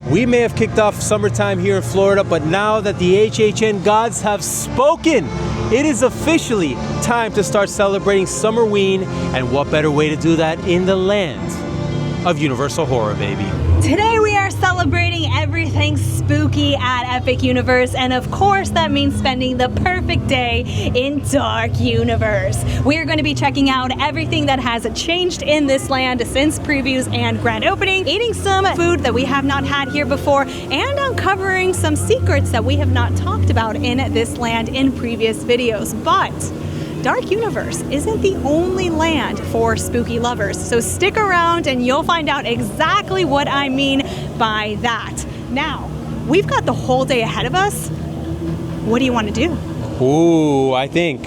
We may have kicked off summertime here in Florida, but now that the HHN gods have spoken, it is officially time to start celebrating Summerween, and what better way to do that in the land of Universal Horror, baby. Today we are celebrating everything spooky at Epic Universe, and of course that means spending the perfect day in Dark Universe. We are going to be checking out everything that has changed in this land since previews and grand opening, eating some food that we have not had here before, and uncovering some secrets that we have not talked about in this land in previous videos. But Dark Universe isn't the only land for spooky lovers, so stick around and you'll find out exactly what I mean by that. Now, we've got the whole day ahead of us. What do you want to do? Ooh, I think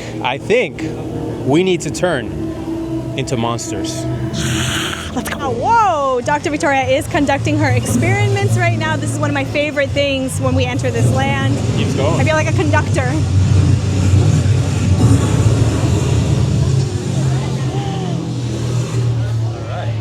we need to turn into monsters. Let's go. Whoa, Dr. Victoria is conducting her experiments right now. This is one of my favorite things when we enter this land. Keeps going. I feel like a conductor.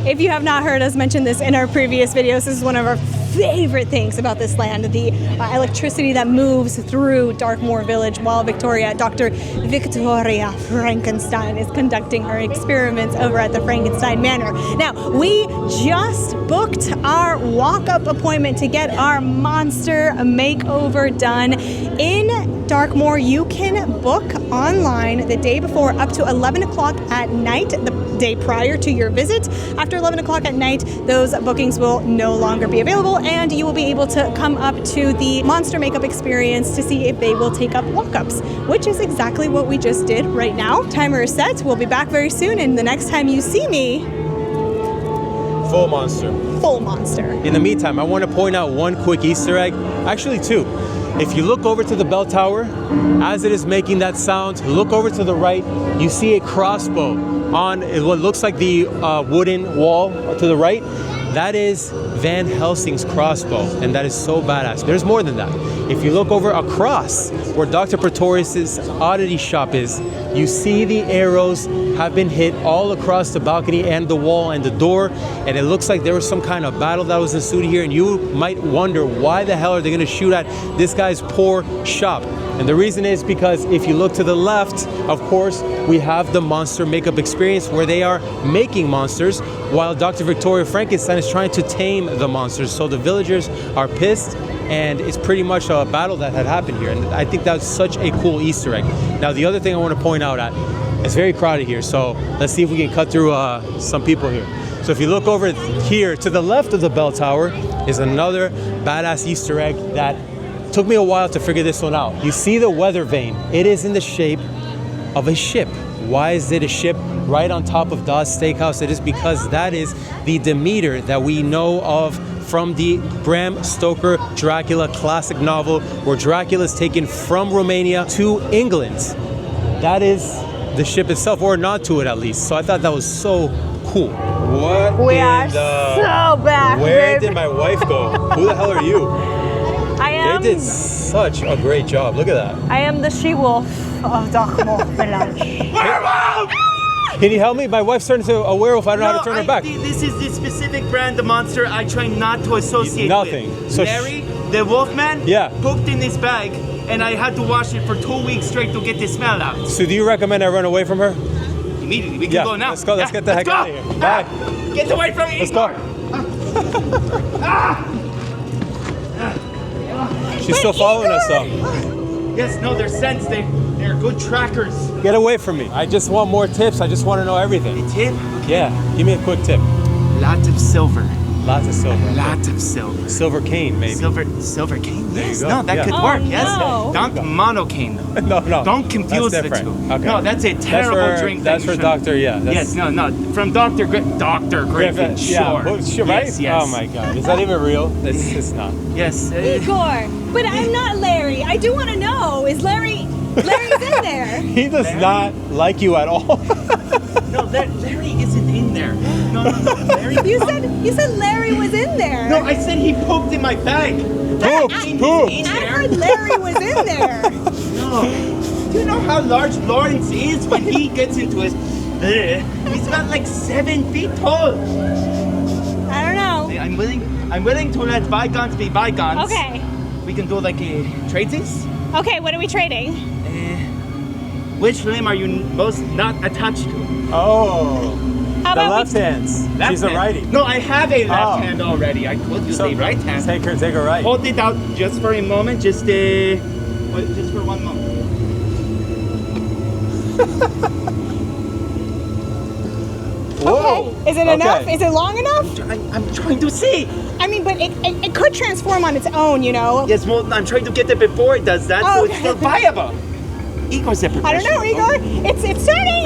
If you have not heard us mention this in our previous videos, this is one of our favorite things about this land, the electricity that moves through Darkmoor Village while Dr. Victoria Frankenstein is conducting her experiments over at the Frankenstein Manor. Now, we just booked our walk-up appointment to get our monster makeover done in Darkmoor. You can book online the day before up to 11 o'clock at night, the day prior to your visit. After 11 o'clock at night, those bookings will no longer be available, and you will be able to come up to the monster makeup experience to see if they will take up walk-ups, which is exactly what we just did right now. Timer is set. We'll be back very soon, and the next time you see me, Full monster. full monster. In the meantime, I want to point out one quick Easter egg, actually two. If you look over to the bell tower, as it is making that sound, look over to the right, you see a crossbow on what looks like the wooden wall to the right. That is Van Helsing's crossbow, and that is so badass. There's more than that. If you look over across where Dr. Pretorius's oddity shop is, you see the arrows have been hit all across the balcony and the wall and the door, and it looks like there was some kind of battle that was ensued here, and you might wonder why the hell are they going to shoot at this guy's poor shop. And the reason is because if you look to the left, of course, we have the monster makeup experience where they are making monsters while Dr. Victoria Frankenstein is trying to tame the monsters. So the villagers are pissed, and it's pretty much a battle that had happened here. And I think that's such a cool Easter egg. Now, the other thing I want to point out at, it's very crowded here, so let's see if we can cut through some people here. So if you look over here to the left of the bell tower is another badass Easter egg that took me a while to figure this one out. You see the weather vane. It is in the shape of a ship. Why is it a ship right on top of Dawes Steakhouse? It is because that is the Demeter that we know of from the Bram Stoker Dracula classic novel, where Dracula is taken from Romania to England. That is the ship itself, or not to it at least. So I thought that was so cool. What? We are so back. Where baby. did my wife go? Who the hell are you? I am. They did such a great job. Look at that. I am the she-wolf of Darkmoor Village. Werewolf! Can you help me? My wife's turned into a werewolf. I don't know how to turn her back. This is the specific brand of monster I try not to associate Nothing. with. So Larry, the wolfman, pooped in this bag, and I had to wash it for 2 weeks straight to get the smell out. So do you recommend I run away from her? Immediately. We can go now. Let's go. Let's get the heck out of here. Bye. Get away from me. Let's go. She's still following us though. Yes, no, they're scents. They're good trackers. Get away from me. I just want more tips. I just want to know everything. A tip? Yeah. Give me a quick tip. Lots of silver. Lots of silver. Lots of silver. Silver cane, maybe. Silver cane? There Yes. you go. No, that Yeah. could Oh, work. Yes. no. Don't monocane though. No. Don't confuse That's the two. different. Okay. No, that's a terrible drink. That's for Doctor. Yeah. Yes. No. From Dr. Griffin. Yeah. Sure. Sure. Right? Yes. Oh my God. Is that even real? It's not. Yes. Igor, but I'm not Larry. I do want to know, is Larry's in there? He does not like you at all. No, Larry isn't in there. No, Larry. You said Larry was in there. No, I said he pooped in my bag. Poop. I heard Larry was in there. No. Do you know how large Lawrence is when he gets into his... He's about like 7 feet tall. I don't know. I'm willing... I'm willing to let bygones be bygones. Okay. We can do like a tradesies. Okay, what are we trading? Which limb are you most not attached to? Oh. How The about left hands. She's a righty. No, I have a left hand already. I could use a right hand. Take her right. Hold it out just for a moment. Just for 1 moment. Whoa. Okay. Is it enough? Is it long enough? I'm trying to see. I mean, but it could transform on its own, you know? Yes, well, I'm trying to get it before it does that, so it's still viable. Igor's a professional. I don't know, Igor. It's turning!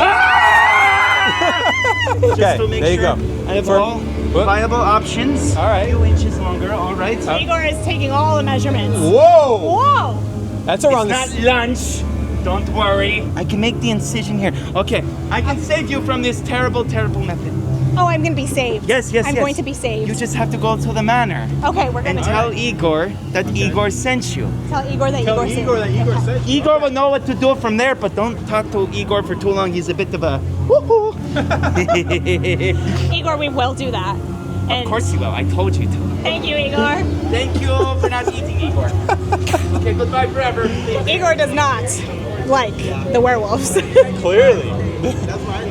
Just to make there you sure go. I have all viable options. All right. A few inches longer, all right. Igor is taking all the measurements. Whoa. Whoa! That's around It's not lunch. Don't worry. I can make the incision here. Okay, I can save you from this terrible, terrible method. Oh, I'm gonna be saved. Yes. I'm going to be saved. You just have to go to the manor Okay, we're and gonna tell Igor that Igor sent you. tell Igor that Tell Igor Igor that Igor said. Igor will know what to do from there, but don't talk to Igor for too long. He's a bit of a woohoo. Igor, we will do that. Of course you will. I told you to. Thank you, Igor. Thank you for not eating Igor. Okay, goodbye forever. Igor does not like the werewolves. Clearly.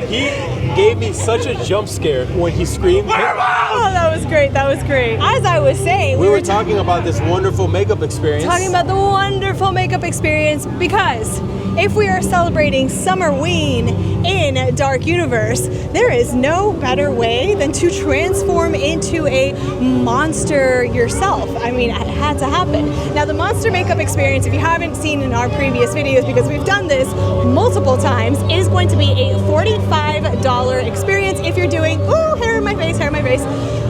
He gave me such a jump scare when he screamed. Oh, that was great. That was great. As I was saying, We were talking about this wonderful makeup experience. talking about the wonderful makeup experience because if we are celebrating Summerween in Dark Universe, there is no better way than to transform into a monster yourself. I mean, it had to happen. Now, the monster makeup experience, if you haven't seen in our previous videos, because we've done this multiple times, is going to be a $45 experience if you're doing, ooh, hair in my face, hair in my face.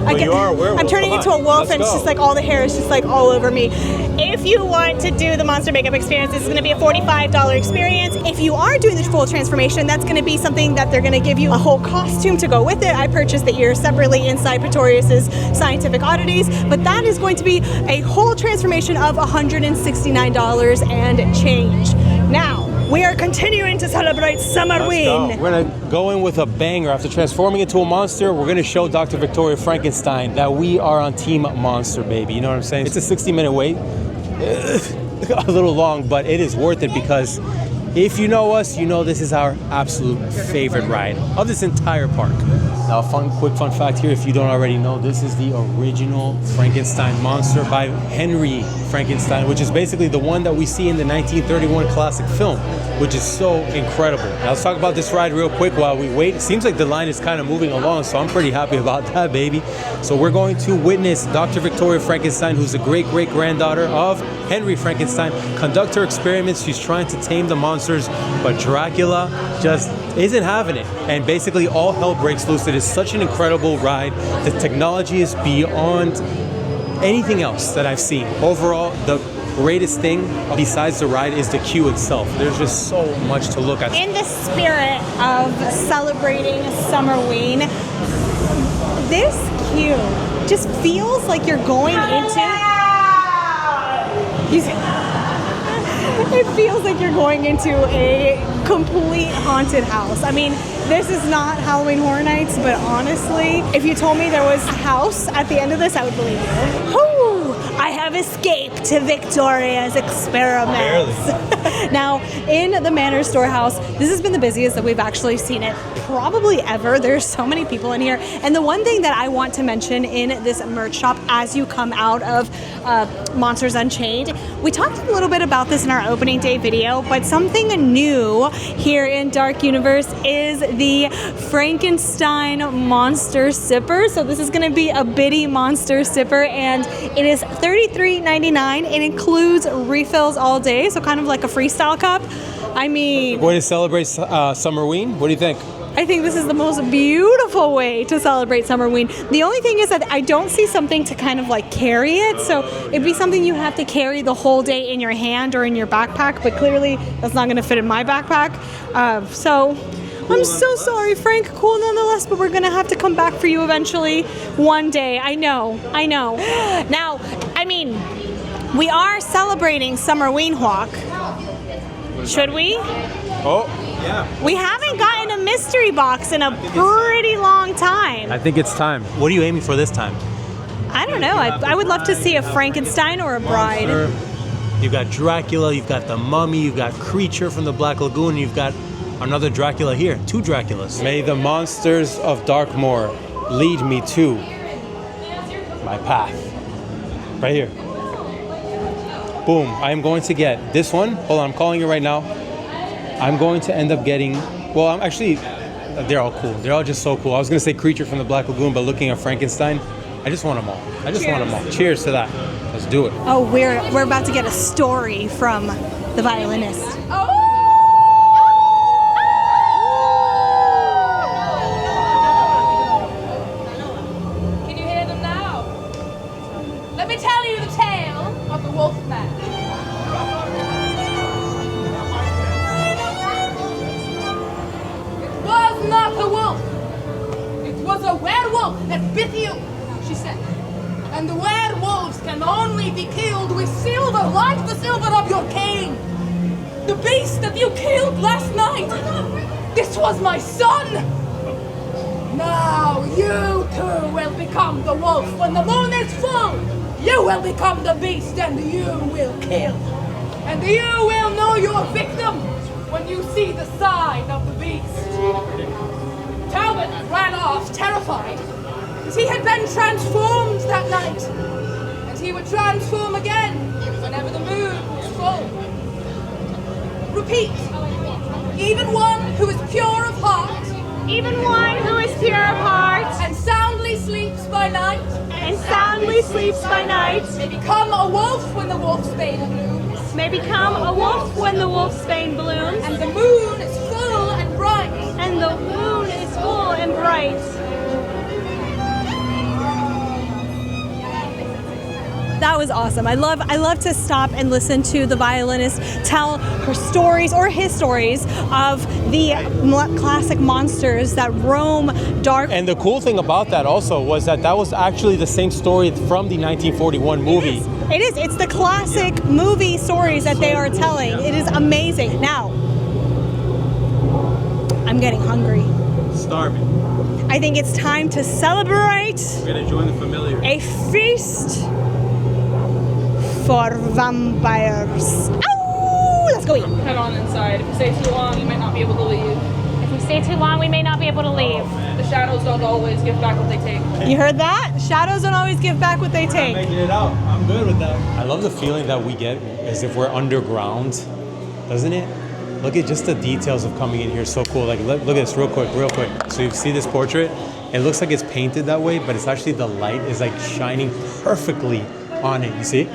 You are a werewolf. I'm turning Come into on, a wolf let's and it's go. just like all the hair is just like all over me. If you want to do the monster makeup experience, this is going to be a $45 experience. If you are doing the full transformation, that's going to be something that they're going to give you a whole costume to go with it. I purchased the ears separately inside Pretorius's Scientific Oddities, but that is going to be a whole transformation of $169 and change. Now, we are continuing to celebrate Summerween. We're gonna go in with a banger. After transforming into a monster, we're gonna show Dr. Victoria Frankenstein that we are on Team Monster, baby. You know what I'm saying? It's a 60-minute wait. A little long, but it is worth it because if you know us, you know this is our absolute favorite ride of this entire park. Now, quick fun fact here, if you don't already know, this is the original Frankenstein monster by Henry Frankenstein, which is basically the one that we see in the 1931 classic film, which is so incredible. Now, let's talk about this ride real quick while we wait. It seems like the line is kind of moving along, so I'm pretty happy about that, baby. So we're going to witness Dr. Victoria Frankenstein, who's the great-great-granddaughter of Henry Frankenstein, conduct her experiments. She's trying to tame the monsters, but Dracula just isn't having it. And basically all hell breaks loose. It is such an incredible ride. The technology is beyond anything else that I've seen. Overall, the greatest thing besides the ride is the queue itself. There's just so much to look at. In the spirit of celebrating Summerween, this queue just feels like you're going into... It feels like you're going into a complete haunted house. I mean, this is not Halloween Horror Nights, but honestly, if you told me there was a house at the end of this, I would believe you. Whew, I have escaped to Victoria's experiments. Now, in the Manor Storehouse, this has been the busiest that we've actually seen it probably ever. There's so many people in here. And the one thing that I want to mention in this merch shop as you come out of Monsters Unchained, we talked a little bit about this in our opening day video, but something new here in Dark Universe is the Frankenstein Monster Sipper. So this is going to be a bitty monster sipper, and it is $33.99. It includes refills all day, so kind of like a freestyle cup. I mean... Way to celebrate Summerween? What do you think? I think this is the most beautiful way to celebrate Summerween. The only thing is that I don't see something to kind of like carry it, so it'd be something you have to carry the whole day in your hand or in your backpack, but clearly that's not going to fit in my backpack. So I'm so sorry, Frank. Cool nonetheless, but we're going to have to come back for you eventually one day. I know. Now, I mean, we are celebrating Summerween Walk. Should we? Oh, yeah. We haven't gotten a mystery box in a pretty long time. I think it's time. What are you aiming for this time? I don't know. I would love to see a Frankenstein or a Bride. You've got Dracula, you've got the Mummy, you've got Creature from the Black Lagoon, you've got another Dracula here. 2 Draculas. May the monsters of Darkmoor lead me to my path. Right here. Boom. I am going to get this one. Hold on, I'm calling it right now. I'm going to end up getting, well, I'm actually, they're all cool. They're all just so cool. I was going to say Creature from the Black Lagoon, but looking at Frankenstein, I just want them all. I just want them all. Cheers to that. Let's do it. Oh, we're about to get a story from the violinist. Can you hear them now? Let me tell you the tale of the Wolfman. It was not a wolf. It was a werewolf that bit you, she said. And the werewolves can only be killed with silver, like the silver of your cane. The beast that you killed last night. This was my son. Now you too will become the wolf when the moon is full. You will become the beast and you will kill. And you will know your victim when you see the sign of the beast. Talbot ran off terrified. He had been transformed that night, and he would transform again whenever the moon was full. Repeat, even one who is pure of heart, Even one who is pure of heart and soundly sleeps by night, may become a wolf when the wolfsbane blooms, may become a wolf when the wolfsbane blooms, and the moon is full and bright. and the moon is full and bright. That was awesome. I love to stop and listen to the violinist tell her stories or his stories of the classic monsters that roam dark. And the cool thing about that also was that was actually the same story from the 1941 movie. It is. It's the classic movie stories that they are telling. It is amazing. Now, I'm getting hungry. Starving. I think it's time to celebrate We're gonna join the familiar. a feast for vampires. Ow! Let's go eat. Head on inside. If you stay too long, you might not be able to leave. If we stay too long, we may not be able to leave. The shadows don't always give back what they take. You heard that? Shadows don't always give back what they take. Making it out. I'm good with that. I love the feeling that we get as if we're underground, doesn't it? Look at just the details of coming in here. So cool. Like, look at this real quick. So you see this portrait? It looks like it's painted that way, but it's actually the light is like shining perfectly on it. You see?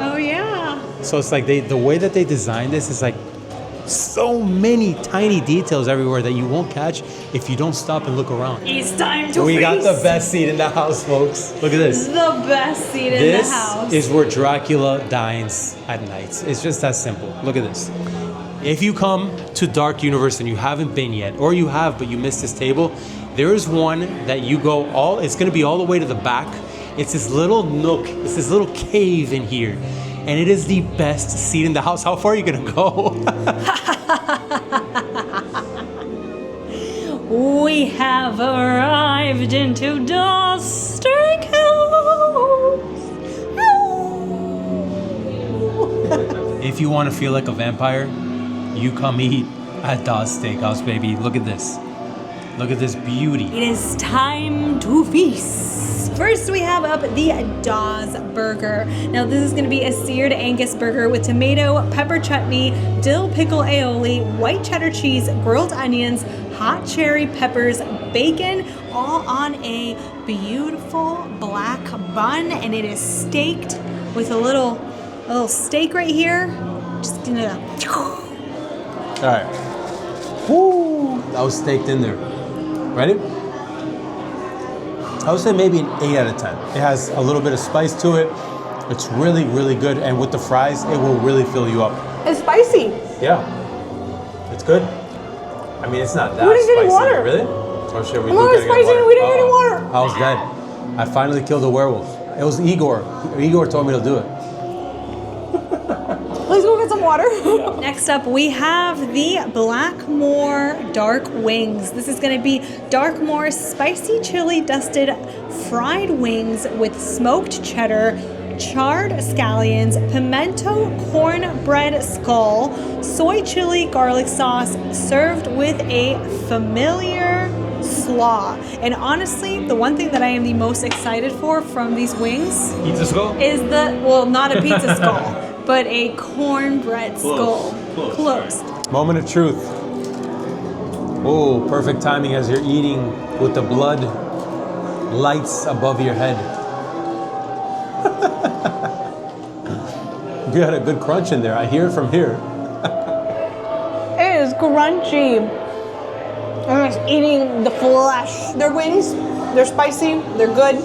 Oh yeah. So it's like the way that they designed this is like so many tiny details everywhere that you won't catch if you don't stop and look around. It's time to We got the feast. best seat in the house, folks. Look at this. The best seat in This the house. is where Dracula dines at night. It's just that simple. Look at this. If you come to Dark Universe and you haven't been yet, or you have but you missed this table, there is one that you go it's going to be all the way to the back. It's this little nook, it's this little cave in here, and it is the best seat in the house. How far are you going to go? We have arrived into Dawes Steakhouse. If you want to feel like a vampire, you come eat at Dawes Steakhouse, baby. Look at this. Look at this beauty. It is time to feast. First, we have up the Dawes Burger. Now, this is going to be a seared Angus burger with tomato, pepper chutney, dill pickle aioli, white cheddar cheese, grilled onions, hot cherry peppers, bacon, all on a beautiful black bun, and it is staked with a little steak right here. Just gonna. All right. Woo! That was staked in there. Ready? I would say maybe an 8 out of 10. It has a little bit of spice to it. It's really, really good. And with the fries, it will really fill you up. It's spicy. Yeah. It's good. I mean, it's not that We didn't get any spicy. water. Really? Or should we I'm not spicy and we didn't get any water. I was dead. I finally killed a werewolf. It was Igor. Igor told me to do it. Let's go get some water. Next up, we have the Blackmore Dark Wings. This is going to be Darkmoor spicy chili dusted fried wings with smoked cheddar, charred scallions, pimento cornbread skull, soy chili garlic sauce, served with a familiar slaw. And honestly, the one thing that I am the most excited for from these wings Pizza skull? is not a pizza skull, but a cornbread skull. Close. Moment of truth. Oh, perfect timing as you're eating with the blood lights above your head. You had a good crunch in there. I hear it from here. It is crunchy. I'm just eating the flesh. Their wings, they're spicy, they're good.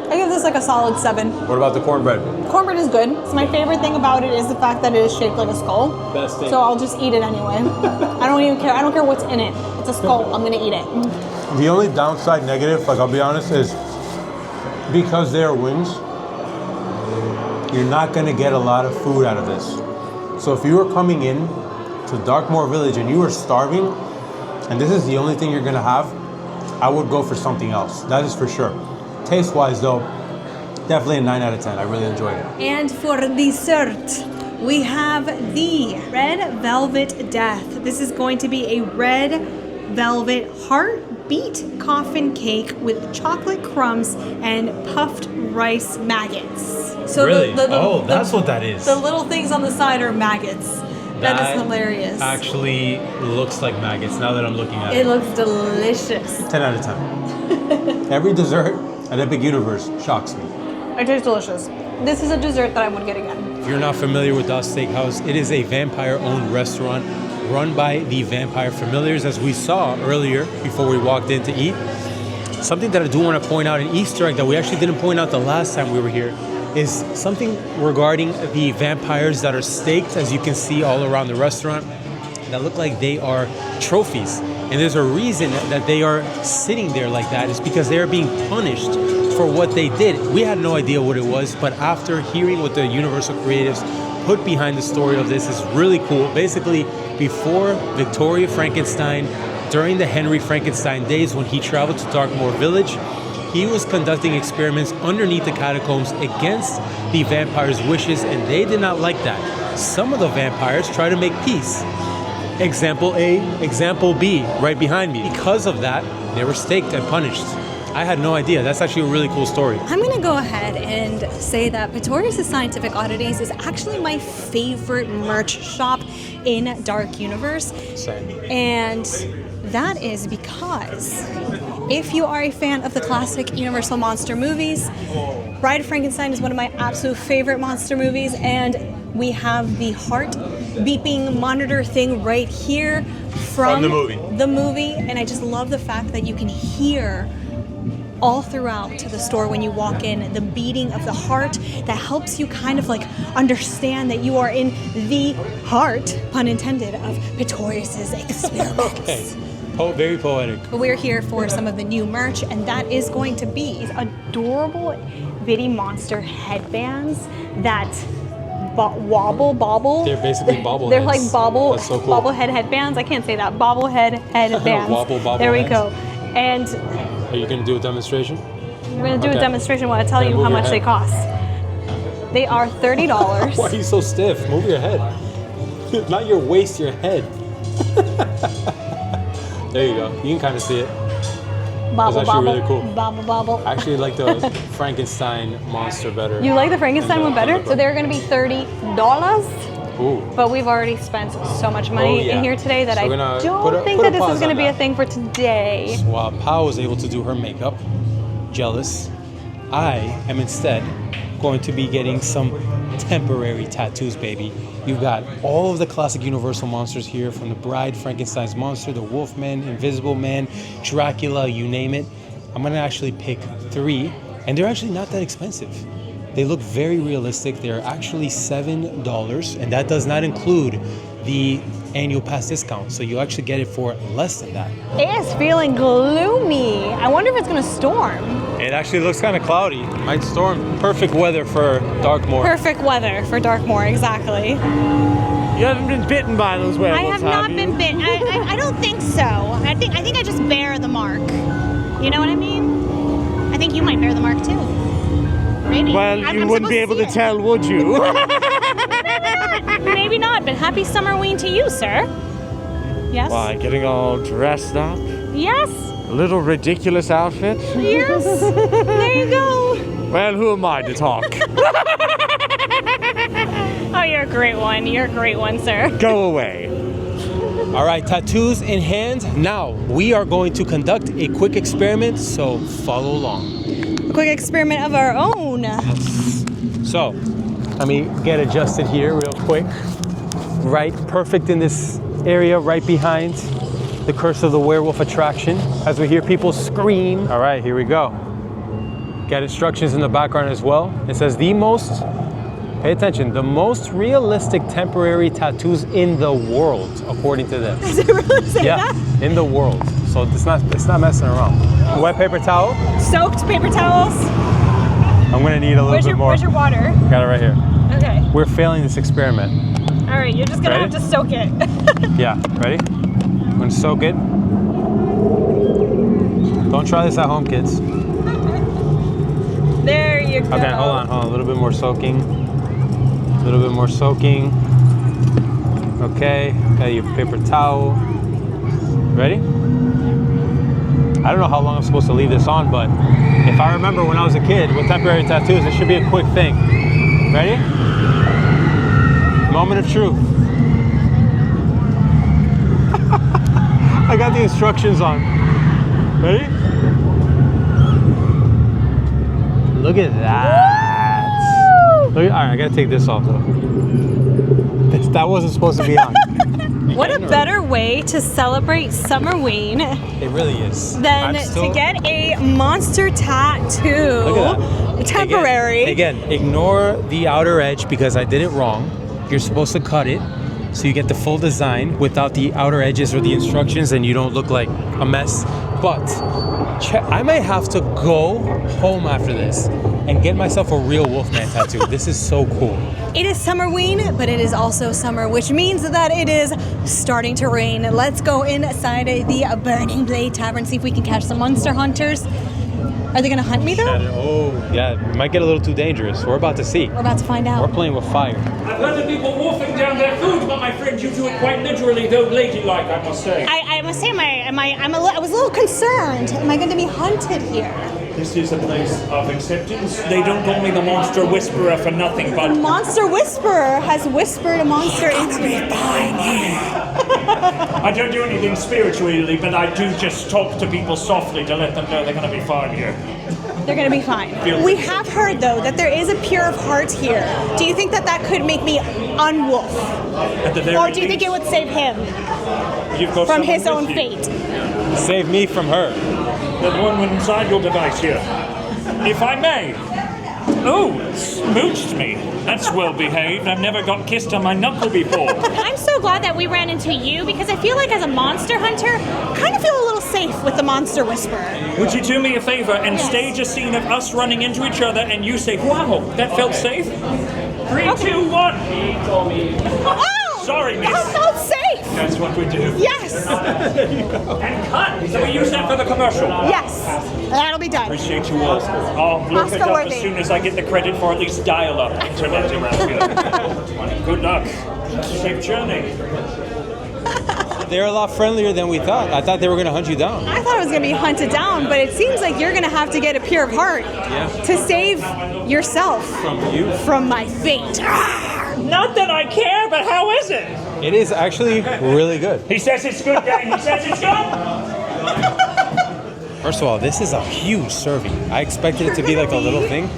I give this like a solid 7. What about the cornbread? Cornbread is good. So my favorite thing about it is the fact that it is shaped like a skull. Best thing. So I'll just eat it anyway. I don't even care. I don't care what's in it. It's a skull. I'm gonna eat it. The only downside negative, like I'll be honest, is because they are wings, you're not gonna get a lot of food out of this. So if you were coming in to Darkmoor Village and you were starving, and this is the only thing you're gonna have, I would go for something else. That is for sure. Taste-wise though, definitely a 9 out of 10. I really enjoyed it. And for dessert, we have the Red Velvet Death. This is going to be a red velvet heartbeat coffin cake with chocolate crumbs and puffed rice maggots. So Really? That's what that is. The little things on the side are maggots. That is hilarious. Actually looks like maggots now that I'm looking at It looks delicious. 10 out of 10. Every dessert at Epic Universe shocks me. It tastes delicious. This is a dessert that I would get again. If you're not familiar with Das Steakhouse, it is a vampire-owned restaurant run by the Vampire Familiars, as we saw earlier before we walked in to eat. Something that I do want to point out, an Easter egg that we actually didn't point out the last time we were here, is something regarding the vampires that are staked, as you can see all around the restaurant, that look like they are trophies. And there's a reason that they are sitting there like that. It's because they are being punished for what they did. We had no idea what it was, but after hearing what the Universal creatives put behind the story of this is really cool. Basically, before Victoria Frankenstein, during the Henry Frankenstein days when he traveled to Darkmoor Village, he was conducting experiments underneath the catacombs against the vampires' wishes, and they did not like that. Some of the vampires try to make peace. Example A, example B, right behind me. Because of that, they were staked and punished. I had no idea. That's actually a really cool story. I'm going to go ahead and say that Pretorius' Scientific Oddities is actually my favorite merch shop in Dark Universe. Same. And that is because if you are a fan of the classic Universal monster movies, Bride of Frankenstein is one of my absolute favorite monster movies, and we have the heart beeping monitor thing right here from the movie. And I just love the fact that you can hear all throughout the store when you walk in the beating of the heart that helps you kind of like understand that you are in the heart, pun intended, of Pretorius' experiments. Okay. Very poetic. But we're here for some of the new merch, and that is going to be these adorable Bitty Monster headbands that bobble. They're basically bobbleheads. They're like That's so cool. bobblehead headbands. I can't say that. Bobblehead headbands. Wobble there we heads. go. And Are you going to do a demonstration? we're going to do Okay. a demonstration while I tell Yeah, you move how your much they head. cost. They are $30. Why are you so stiff? Move your head. Not your waist, your head. There you go. You can kind of see it. Bobble, actually bobble, really cool. bobble. I actually like the Frankenstein monster better. You like the Frankenstein one better? So they're going to be $30. Ooh. But we've already spent so much money in here today that So I we're gonna don't think put a that this pause is going to on be a that. thing for today. While Pao was able to do her makeup, jealous, I am instead going to be getting some temporary tattoos, baby. You've got all of the classic Universal monsters here, from the Bride, Frankenstein's monster, the Wolfman, Invisible Man, Dracula, you name it. I'm gonna actually pick 3, and they're actually not that expensive. They look very realistic. They're actually $7, and that does not include the annual pass discount. So you actually get it for less than that. It is feeling gloomy. I wonder if it's going to storm. It actually looks kind of cloudy. Might storm. perfect weather for Darkmoor. Perfect weather for Darkmoor, exactly. You haven't been bitten by those werewolves, I have not been bitten. I don't think so. I think I just bear the mark. You know what I mean? I think you might bear the mark too. Maybe. Well, you wouldn't be able to tell, would you? Maybe not, but happy Summerween to you, sir. Yes? Why, getting all dressed up? Yes. A little ridiculous outfit? Yes. There you go. Well, who am I to talk? Oh, you're a great one. You're a great one, sir. Go away. All right, tattoos in hand. Now, we are going to conduct a quick experiment, so follow along. A quick experiment of our own. So, let me get adjusted here real quick. Right, perfect in this area right behind the Curse of the Werewolf attraction as we hear people scream. All right, here we go. Get instructions in the background as well. It says the most realistic temporary tattoos in the world, according to this. Does it really say that? In the world. So it's not messing around. Wet paper towel. Soaked paper towels. I'm gonna need a little bit more. Where's your water? Got it right here. Okay. We're failing this experiment. All right, you're just gonna Ready? have to soak it. Yeah, ready? I'm gonna soak it. Don't try this at home, kids. There you go. Okay, hold on. A little bit more soaking. A little bit more soaking. Okay, got your paper towel. Ready? I don't know how long I'm supposed to leave this on, but if I remember when I was a kid with temporary tattoos, it should be a quick thing. Ready? Moment of truth. I got the instructions on. Ready? Look at that. Look, all right, I gotta take this off though. That wasn't supposed to be on. What a better way to celebrate Summerween It really is. than to get a monster tattoo. Look at that. Temporary. Again, ignore the outer edge because I did it wrong. You're supposed to cut it so you get the full design without the outer edges or the instructions and you don't look like a mess. But I might have to go home after this and get myself a real Wolfman tattoo. This is so cool. It is Summerween, but it is also summer, which means that it is starting to rain. Let's go inside the Burning Blade Tavern, see if we can catch some monster hunters. Are they gonna hunt me though? Oh, yeah, it might get a little too dangerous. We're about to see. We're about to find We're out. playing with fire. I've heard of people wolfing down their food, but my friend, you do it quite literally, though ladylike, I must say. I must say, I was a little concerned. Am I going to be hunted here? This is a place of acceptance. They don't call me the Monster Whisperer for nothing, The but monster whisperer has whispered a monster into me. I don't do anything spiritually, but I do just talk to people softly to let them know they're going to be fine here. They're going to be fine. We have heard, though, that there is a pure of heart here. Do you think that could make me unwolf? At the very Or do you think it least, would save him you've got from someone his own with you. fate? Save me from her. There's one inside your device here. If I may. Oh, smooched me. That's well behaved. I've never got kissed on my knuckle before. I'm so glad that we ran into you because I feel like as a monster hunter, I kind of feel a little safe with the monster whisperer. Would you do me a favor and stage a scene of us running into each other and you say, wow, that felt safe? 3, 2, 1. Oh! Sorry, miss. That felt safe! That's what we do. Yes! And cut. So we use that for the commercial. Yes! That'll be done. Appreciate you all. I'll look it up Oscar-worthy. as soon as I get the credit for at least dial-up internet around here. Good luck. Safe journey. They're a lot friendlier than we thought. I thought they were going to hunt you down. I thought I was going to be hunted down, but it seems like you're going to have to get a pure of heart to save yourself from my fate. Not that I care, but how is it? It is actually really good. He says it's good, gang. He says it's good. First of all, this is a huge serving. I expected it to be like a little thing.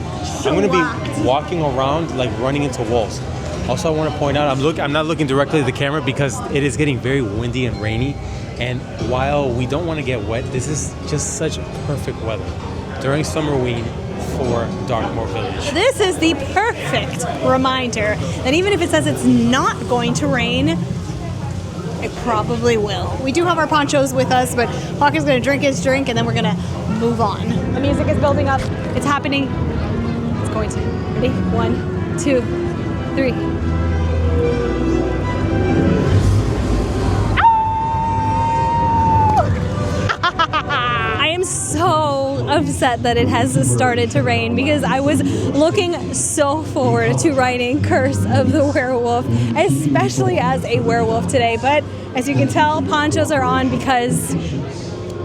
I'm going to be walking around like running into walls. Also, I want to point out, I'm not looking directly at the camera because it is getting very windy and rainy. And while we don't want to get wet, this is just such perfect weather during Summerween for Darkmoor Village. This is the perfect reminder that even if it says it's not going to rain, it probably will. We do have our ponchos with us, but Hawk is going to drink his drink and then we're going to move on. The music is building up. It's happening. It's going to. Ready? 1, 2, 3. I am so upset that it has started to rain because I was looking so forward to writing Curse of the Werewolf, especially as a werewolf today. But as you can tell, ponchos are on because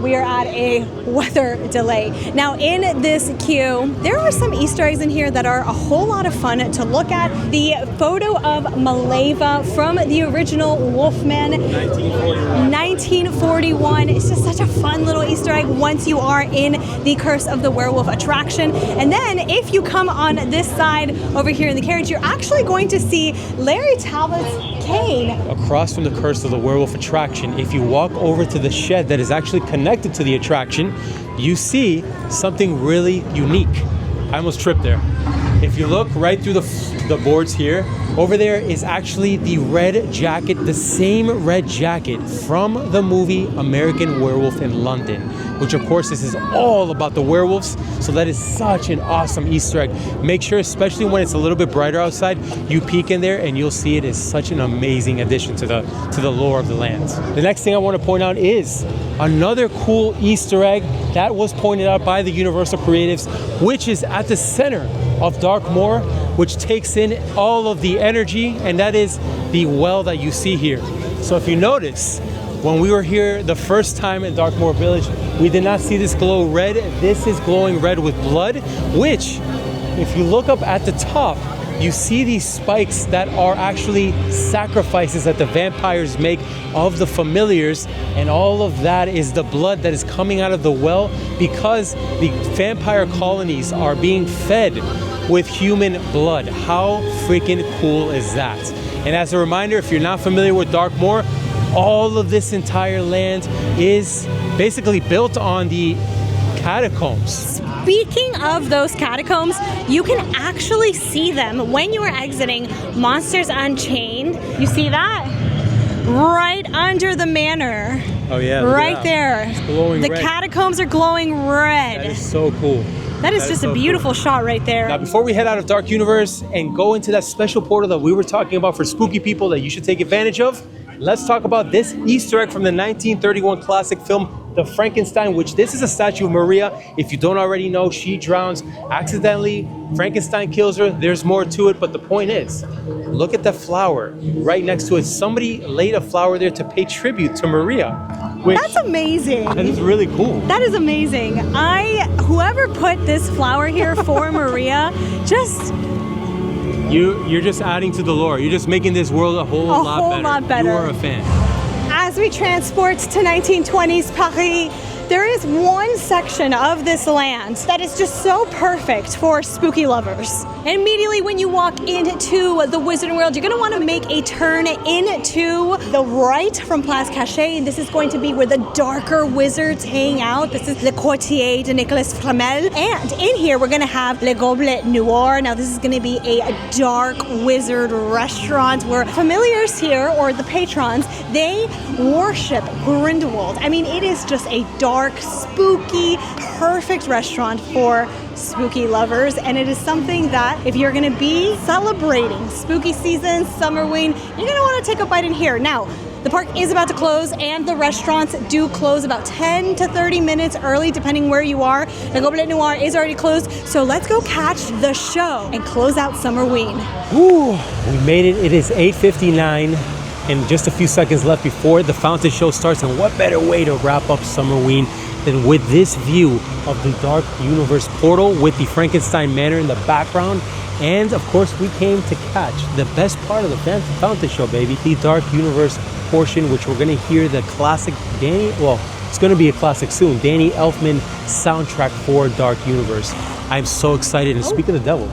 we are at a weather delay. Now in this queue, there are some Easter eggs in here that are a whole lot of fun to look at. The photo of Maleva from the original Wolfman, 1941. It's just such a fun little Easter egg once you are in the Curse of the Werewolf attraction. And then if you come on this side over here in the carriage, you're actually going to see Larry Talbot's cane. Across from the Curse of the Werewolf attraction, if you walk over to the shed that is actually connected to the attraction, you see something really unique. I almost tripped there. If you look right through the boards here, over there is actually the red jacket, the same red jacket from the movie American Werewolf in London, which of course this is all about the werewolves. So that is such an awesome Easter egg. Make sure, especially when it's a little bit brighter outside, you peek in there and you'll see it is such an amazing addition to the lore of the land. The next thing I want to point out is another cool Easter egg that was pointed out by the Universal Creatives, which is at the center of Darkmoor, which takes in all of the energy, and that is the well that you see here. So if you notice, when we were here the first time in Darkmoor Village, we did not see this glow red. This is glowing red with blood, which, if you look up at the top, you see these spikes that are actually sacrifices that the vampires make of the familiars, and all of that is the blood that is coming out of the well because the vampire colonies are being fed with human blood. How freaking cool is that? And as a reminder, if you're not familiar with Darkmoor, all of this entire land is basically built on the catacombs. Speaking of those catacombs, you can actually see them when you are exiting Monsters Unchained. You see that? Right under the manor. Oh yeah. Right there. It's glowing the red. Catacombs are glowing red. That is so cool. That is just a beautiful shot right there. Now, before we head out of Dark Universe and go into that special portal that we were talking about for spooky people that you should take advantage of, let's talk about this Easter egg from the 1931 classic film, The Frankenstein, which this is a statue of Maria. If you don't already know, she drowns accidentally. Frankenstein kills her. There's more to it, but the point is, look at the flower right next to it. Somebody laid a flower there to pay tribute to Maria. That's amazing. That is really cool. That is amazing. Whoever put this flower here for Maria, just... You're just adding to the lore. You're just making this world a whole lot better. You are a fan. As we transport to 1920s Paris, there is one section of this land that is just so perfect for spooky lovers. And immediately when you walk into the Wizarding World, you're going to want to make a turn into the right from Place Cachet. This is going to be where the darker wizards hang out. This is Le Quartier de Nicolas Flamel. And in here, we're going to have Le Goblet Noir. Now, this is going to be a dark wizard restaurant where familiars here, or the patrons, they worship Grindelwald. I mean, it is just a dark, spooky, perfect restaurant for spooky lovers, and it is something that if you're going to be celebrating spooky season, Summerween, you're going to want to take a bite in here. Now, the park is about to close, and the restaurants do close about 10 to 30 minutes early, depending where you are. The Goblet Noir is already closed, so let's go catch the show and close out Summerween. Ooh, we made it. It is 8:59. And just a few seconds left before the fountain show starts, and what better way to wrap up Summerween than with this view of the Dark Universe portal with the Frankenstein Manor in the background. And of course, we came to catch the best part of the fountain show, baby, the Dark Universe portion, which we're going to hear the classic it's going to be a classic soon, Danny Elfman soundtrack for Dark Universe. I'm so excited. And speaking of the devil,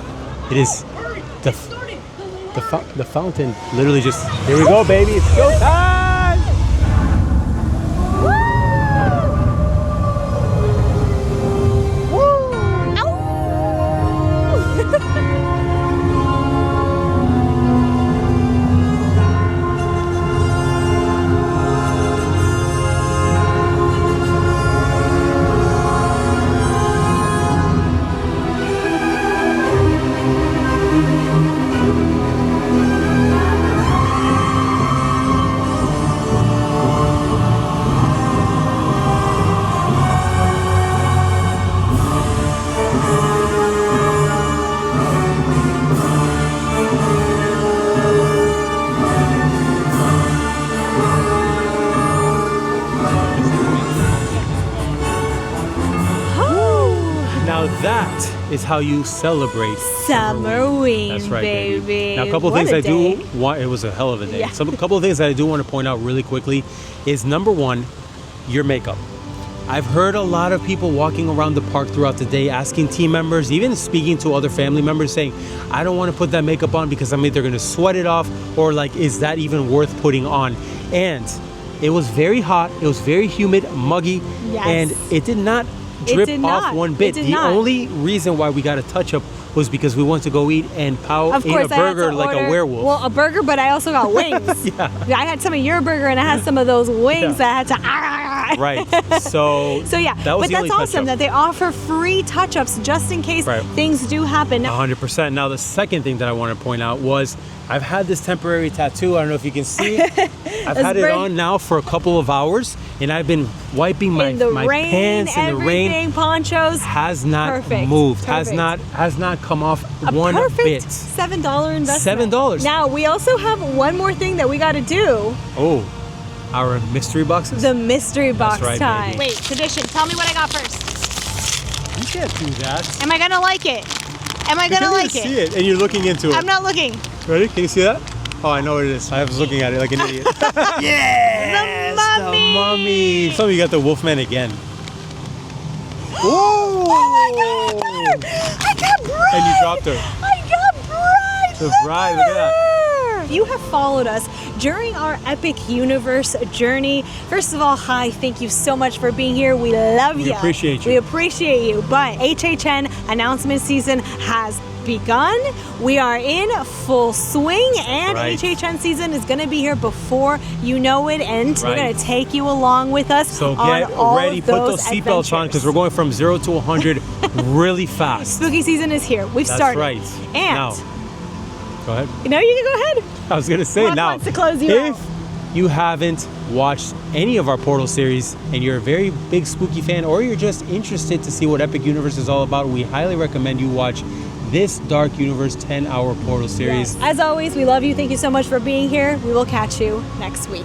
it is the fountain literally just, here we go, baby, it's go time! that is how you celebrate Summerween, That's right, baby. Now, a couple of What things a I do day. want. It was a hell of a day. Yeah. A couple of things that I do want to point out really quickly is number one, your makeup. I've heard a lot of people walking around the park throughout the day asking team members, even speaking to other family members, saying, I don't want to put that makeup on because I'm either going to sweat it off or like, is that even worth putting on? And it was very hot. It was very humid, muggy, Yes. and it did not It drip did off not. one It bit. did The not. only reason why we got a touch-up was because we went to go eat and Pao Of ate course, a I had burger to like order, a werewolf. Well, a burger, but I also got wings. Yeah. I had some of your burger and I had some of those wings Yeah. that I had to. Right. So, So yeah, that was but the only that's awesome touch-up. that they offer free touch-ups just in case Right. things do happen. Now, 100%. Now, the second thing that I want to point out was I've had this temporary tattoo. I don't know if you can see it. I've had it very- on now for a couple of hours, and I've been wiping my, in the my rain, pants in the everything, rain. ponchos. Has not Perfect, moved. perfect. Has not come off A one perfect bit. $7 investment. $7. Now we also have one more thing that we got to do: Oh, our mystery boxes. the mystery box right, time. baby. Wait, tradition. Tell me what I got first. You can't do that. Am I gonna like it? Am I Because gonna I like didn't it? see it, and you're looking into it. I'm not looking. Ready? Can you see that? Oh, I know what it is. I was looking at it like an idiot. The mummy. The mummy. So you got the Wolfman again. Oh my God! I got Bride. And you dropped her. I got Bride. The Bride, look at that. her. You have followed us during our epic universe journey. First of all, hi, thank you so much for being here. We love you. We appreciate you. We appreciate you. But HHN announcement season has begun. We are in full swing, and Right. HHN season is going to be here before you know it. And we're Right. going to take you along with us. So on get all ready, of put those seatbelts on adventures. because we're going from 0 to 100 really fast. Spooky season is here. We've That's started. right. And Now, go ahead. no, you can go ahead. I was gonna say Ron now, wants to close you if out. you haven't watched any of our Portal series and you're a very big spooky fan, or you're just interested to see what Epic Universe is all about, we highly recommend you watch this Dark Universe 10-hour Portal series. Yes. As always, we love you. Thank you so much for being here. We will catch you next week.